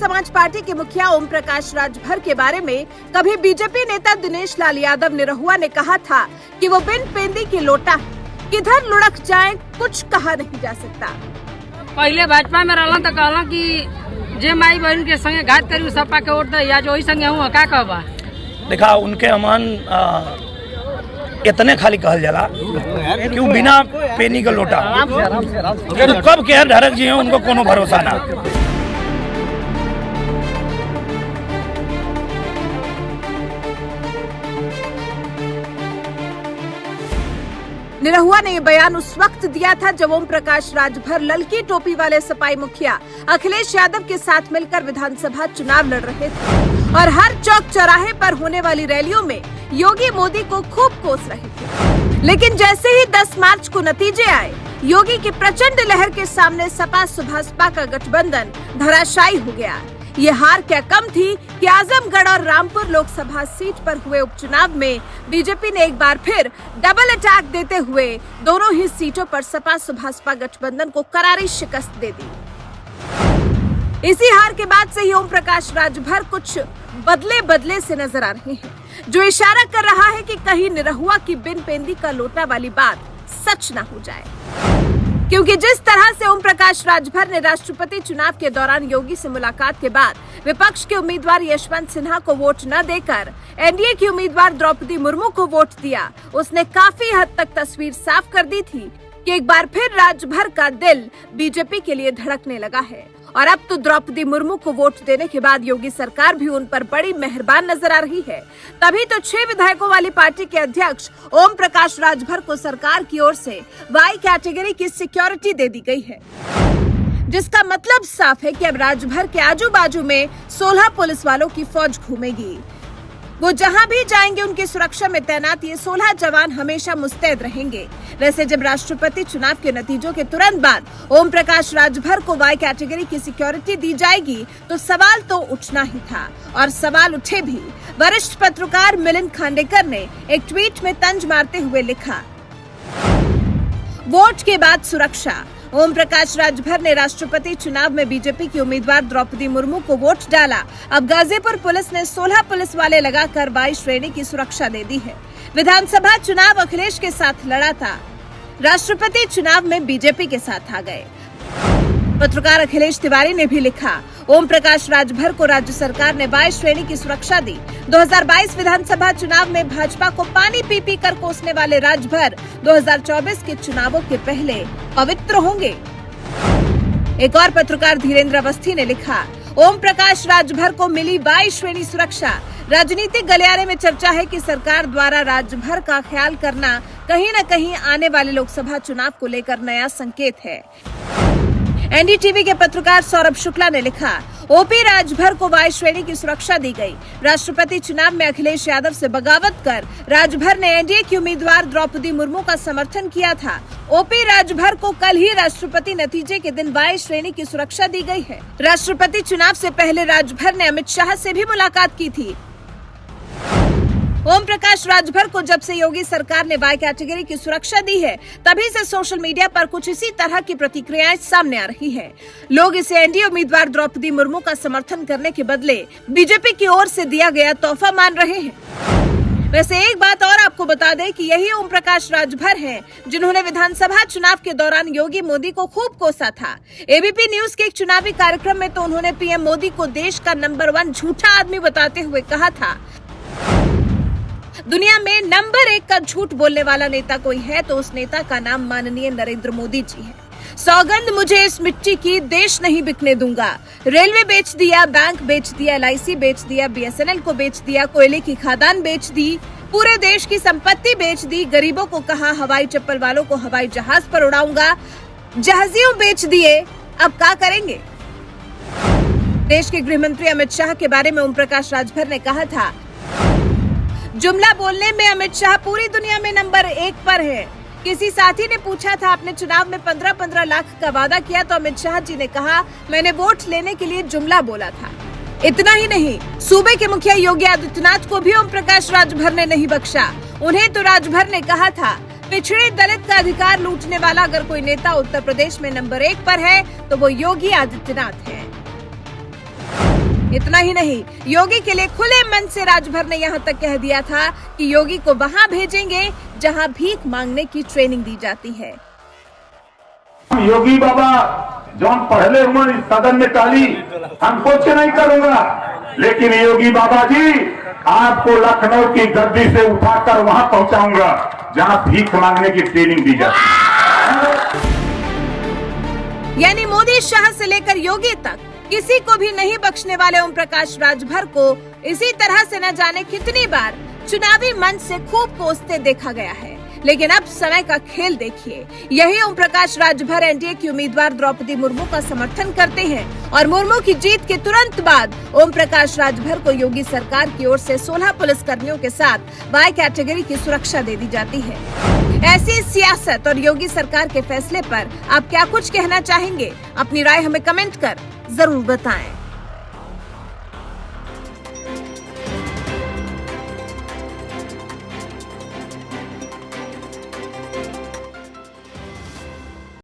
समाज पार्टी के मुखिया ओम प्रकाश राजभर के बारे में कभी बीजेपी नेता दिनेश लाल यादव निरहुआ ने कहा था कि वो बिन पेंदी की लोटा किधर लुढ़क जाए कुछ कहा नहीं जा सकता। पहले भाजपा में रहला तो कहला कि जे माई बहन के संगे घात करी सपा के वोट दे या जो संगे हूँ का कहबा। देखा उनके अमान इतने खाली कहल जाला कि वो बिना पेनी का लोटा तो कब के ढरक जी उनको कोनो भरोसा ना। निरहुआ ने ये बयान उस वक्त दिया था जब ओम प्रकाश राजभर ललकी टोपी वाले सपाई मुखिया अखिलेश यादव के साथ मिलकर विधानसभा चुनाव लड़ रहे थे और हर चौक चौराहे पर होने वाली रैलियों में योगी मोदी को खूब कोस रहे थे। लेकिन जैसे ही 10 मार्च को नतीजे आए, योगी की प्रचंड लहर के सामने सपा सुभाषपा का गठबंधन धराशायी हो गया। ये हार क्या कम थी कि आजमगढ़ और रामपुर लोकसभा सीट पर हुए उपचुनाव में बीजेपी ने एक बार फिर डबल अटैक देते हुए दोनों ही सीटों पर सपा सुभाषपा गठबंधन को करारी शिकस्त दे दी। इसी हार के बाद से ही ओम प्रकाश राजभर कुछ बदले से नजर आ रहे हैं, जो इशारा कर रहा है कि कहीं निरहुआ की बिन पेंदी का लोटा वाली बात सच न हो जाए। क्योंकि जिस तरह से ओम प्रकाश राजभर ने राष्ट्रपति चुनाव के दौरान योगी से मुलाकात के बाद विपक्ष के उम्मीदवार यशवंत सिन्हा को वोट न देकर एनडीए की उम्मीदवार द्रौपदी मुर्मू को वोट दिया, उसने काफी हद तक तस्वीर साफ कर दी थी कि एक बार फिर राजभर का दिल बीजेपी के लिए धड़कने लगा है। और अब तो द्रौपदी मुर्मू को वोट देने के बाद योगी सरकार भी उन पर बड़ी मेहरबान नजर आ रही है। तभी तो 6 विधायकों वाली पार्टी के अध्यक्ष ओम प्रकाश राजभर को सरकार की ओर से वाई कैटेगरी की सिक्योरिटी दे दी गई है, जिसका मतलब साफ है कि अब राजभर के आजू बाजू में 16 पुलिस वालों की फौज घूमेगी। वो जहां भी जाएंगे उनकी सुरक्षा में तैनात ये 16 जवान हमेशा मुस्तैद रहेंगे। वैसे जब राष्ट्रपति चुनाव के नतीजों के तुरंत बाद ओम प्रकाश राजभर को वाई कैटेगरी की सिक्योरिटी दी जाएगी तो सवाल तो उठना ही था, और सवाल उठे भी। वरिष्ठ पत्रकार मिलिंद खांडेकर ने एक ट्वीट में तंज मारते हुए लिखा, वोट के बाद सुरक्षा। ओम प्रकाश राजभर ने राष्ट्रपति चुनाव में बीजेपी की उम्मीदवार द्रौपदी मुर्मू को वोट डाला। अब गाजीपुर पुलिस ने 16 पुलिस वाले लगाकर 22 श्रेणी की सुरक्षा दे दी है। विधानसभा चुनाव अखिलेश के साथ लड़ा था, राष्ट्रपति चुनाव में बीजेपी के साथ आ गए। पत्रकार अखिलेश तिवारी ने भी लिखा, ओम प्रकाश राजभर को राज्य सरकार ने 22 श्रेणी की सुरक्षा दी। 2022 विधानसभा चुनाव में भाजपा को पानी पी पी कर कोसने वाले राजभर 2024 के चुनावों के पहले पवित्र होंगे। एक और पत्रकार धीरेन्द्र अवस्थी ने लिखा, ओम प्रकाश राजभर को मिली 22 श्रेणी सुरक्षा। राजनीतिक गलियारे में चर्चा है कि सरकार द्वारा राजभर का ख्याल करना कहीं न कहीं आने वाले लोकसभा चुनाव को लेकर नया संकेत है। एनडीटीवी के पत्रकार सौरभ शुक्ला ने लिखा, ओपी राजभर को वाई श्रेणी की सुरक्षा दी गई। राष्ट्रपति चुनाव में अखिलेश यादव से बगावत कर राजभर ने एनडीए की उम्मीदवार द्रौपदी मुर्मू का समर्थन किया था। ओपी राजभर को कल ही राष्ट्रपति नतीजे के दिन वाई श्रेणी की सुरक्षा दी गई है। राष्ट्रपति चुनाव से पहले राजभर ने अमित शाह से भी मुलाकात की थी। ओम प्रकाश राजभर को जब से योगी सरकार ने वाई कैटेगरी की सुरक्षा दी है, तभी से सोशल मीडिया पर कुछ इसी तरह की प्रतिक्रियाएं सामने आ रही है। लोग इसे एनडीए उम्मीदवार द्रौपदी मुर्मू का समर्थन करने के बदले बीजेपी की ओर से दिया गया तोहफा मान रहे हैं। वैसे एक बात और आपको बता दें कि यही ओम प्रकाश राजभर हैं जिन्होंने विधानसभा चुनाव के दौरान योगी मोदी को खूब कोसा था। एबीपी न्यूज के एक चुनावी कार्यक्रम में तो उन्होंने पीएम मोदी को देश का नंबर 1 झूठा आदमी बताते हुए कहा था, दुनिया में नंबर 1 का झूठ बोलने वाला नेता कोई है तो उस नेता का नाम माननीय नरेंद्र मोदी जी है। सौगंध मुझे इस मिट्टी की, देश नहीं बिकने दूंगा। रेलवे बेच दिया, बैंक बेच दिया, LIC बेच दिया, BSNL को बेच दिया, कोयले की खदान बेच दी, पूरे देश की संपत्ति बेच दी। गरीबों को कहा हवाई चप्पल वालों को हवाई जहाज पर उड़ाऊंगा। जहाजियों बेच दिए, अब क्या करेंगे। देश के गृह मंत्री अमित शाह के बारे में ओम प्रकाश राजभर ने कहा था, जुमला बोलने में अमित शाह पूरी दुनिया में नंबर 1 पर है। किसी साथी ने पूछा था, आपने चुनाव में 15-15 लाख का वादा किया, तो अमित शाह जी ने कहा, मैंने वोट लेने के लिए जुमला बोला था। इतना ही नहीं, सूबे के मुखिया योगी आदित्यनाथ को भी ओम प्रकाश राजभर ने नहीं बख्शा। उन्हें तो राजभर ने कहा था, पिछड़े दलित का अधिकार लूटने वाला अगर कोई नेता उत्तर प्रदेश में नंबर 1 पर है तो वो योगी आदित्यनाथ है। इतना ही नहीं, योगी के लिए खुले मन से राजभर ने यहाँ तक कह दिया था कि योगी को वहाँ भेजेंगे जहाँ भीख मांगने की ट्रेनिंग दी जाती है। योगी बाबा जौन पहले उम्र इस सदन में टाली, हम कुछ नहीं करूंगा, लेकिन योगी बाबा जी आपको लखनऊ की गद्दी से उठाकर वहां पहुंचाऊंगा जहां भीख मांगने की ट्रेनिंग दी जाती है। यानी मोदी, शाह से लेकर योगी तक किसी को भी नहीं बख्शने वाले ओम प्रकाश राजभर को इसी तरह से न जाने कितनी बार चुनावी मंच से खूब कोसते देखा गया है। लेकिन अब समय का खेल देखिए। यही ओम प्रकाश राजभर एनडीए की उम्मीदवार द्रौपदी मुर्मू का समर्थन करते हैं और मुर्मू की जीत के तुरंत बाद ओम प्रकाश राजभर को योगी सरकार की ओर से 16 पुलिसकर्मियों के साथ वाई कैटेगरी की सुरक्षा दे दी जाती है। ऐसी सियासत और योगी सरकार के फैसले पर आप क्या कुछ कहना चाहेंगे? अपनी राय हमें कमेंट कर जरूर बताएं।